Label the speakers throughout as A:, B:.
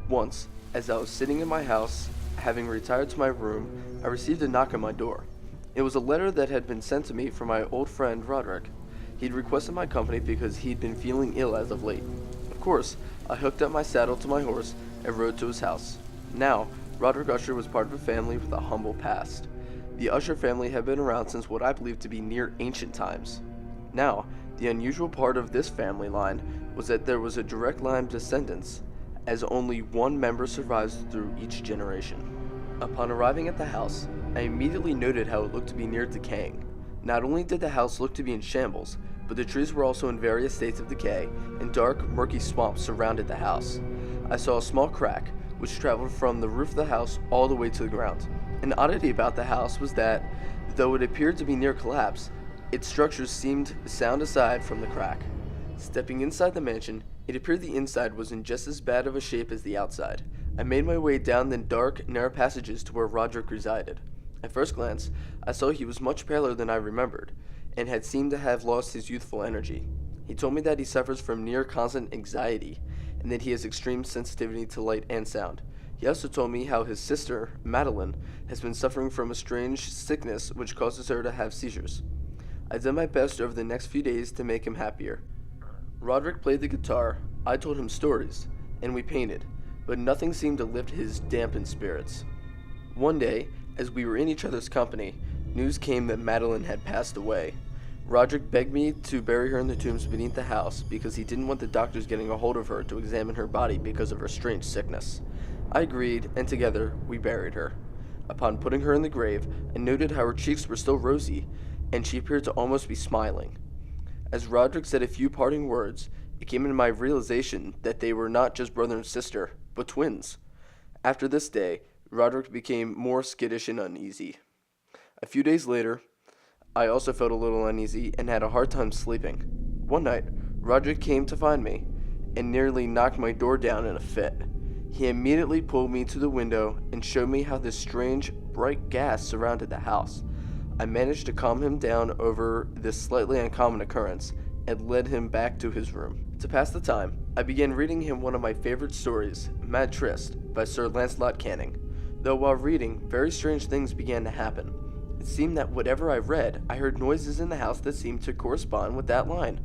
A: Once, as I was sitting in my house, having retired to my room, I received a knock on my door. It was a letter that had been sent to me from my old friend Roderick. He'd requested my company because he'd been feeling ill as of late. Of course, I hooked up my saddle to my horse and rode to his house. Now, Roderick Usher was part of a family with a humble past. The Usher family had been around since what I believe to be near ancient times. Now, the unusual part of this family line was that there was a direct line of descendants, as only one member survives through each generation. Upon arriving at the house, I immediately noted how it looked to be near decaying. Not only did the house look to be in shambles, but the trees were also in various states of decay, and dark, murky swamps surrounded the house. I saw a small crack, which traveled from the roof of the house all the way to the ground. An oddity about the house was that, though it appeared to be near collapse, its structures seemed sound aside from the crack. Stepping inside the mansion, it appeared the inside was in just as bad of a shape as the outside. I made my way down the dark, narrow passages to where Roderick resided. At first glance, I saw he was much paler than I remembered, and had seemed to have lost his youthful energy. He told me that he suffers from near constant anxiety, and that he has extreme sensitivity to light and sound. He also told me how his sister, Madeline, has been suffering from a strange sickness which causes her to have seizures. I did my best over the next few days to make him happier. Roderick played the guitar, I told him stories, and we painted, but nothing seemed to lift his dampened spirits. One day, as we were in each other's company, news came that Madeline had passed away. Roderick begged me to bury her in the tombs beneath the house because he didn't want the doctors getting a hold of her to examine her body because of her strange sickness. I agreed, and together we buried her. Upon putting her in the grave, I noted how her cheeks were still rosy, and she appeared to almost be smiling. As Roderick said a few parting words, it came into my realization that they were not just brother and sister, but twins. After this day, Roderick became more skittish and uneasy. A few days later, I also felt a little uneasy and had a hard time sleeping. One night, Roderick came to find me and nearly knocked my door down in a fit. He immediately pulled me to the window and showed me how this strange, bright gas surrounded the house. I managed to calm him down over this slightly uncommon occurrence and led him back to his room. To pass the time, I began reading him one of my favorite stories, Mad Trist, by Sir Lancelot Canning. Though while reading, very strange things began to happen. It seemed that whatever I read, I heard noises in the house that seemed to correspond with that line.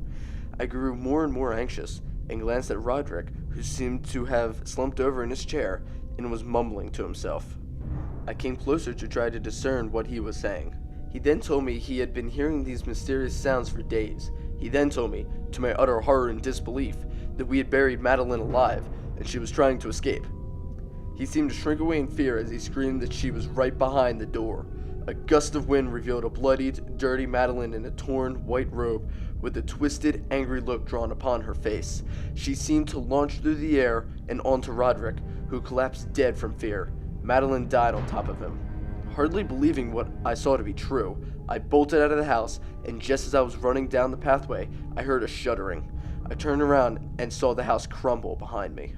A: I grew more and more anxious, and glanced at Roderick, who seemed to have slumped over in his chair and was mumbling to himself. I came closer to try to discern what he was saying. He then told me he had been hearing these mysterious sounds for days. He then told me, to my utter horror and disbelief, that we had buried Madeline alive, and she was trying to escape. He seemed to shrink away in fear as he screamed that she was right behind the door. A gust of wind revealed a bloodied, dirty Madeline in a torn, white robe with a twisted, angry look drawn upon her face. She seemed to launch through the air and onto Roderick, who collapsed dead from fear. Madeline died on top of him. Hardly believing what I saw to be true, I bolted out of the house, and just as I was running down the pathway, I heard a shuddering. I turned around and saw the house crumble behind me.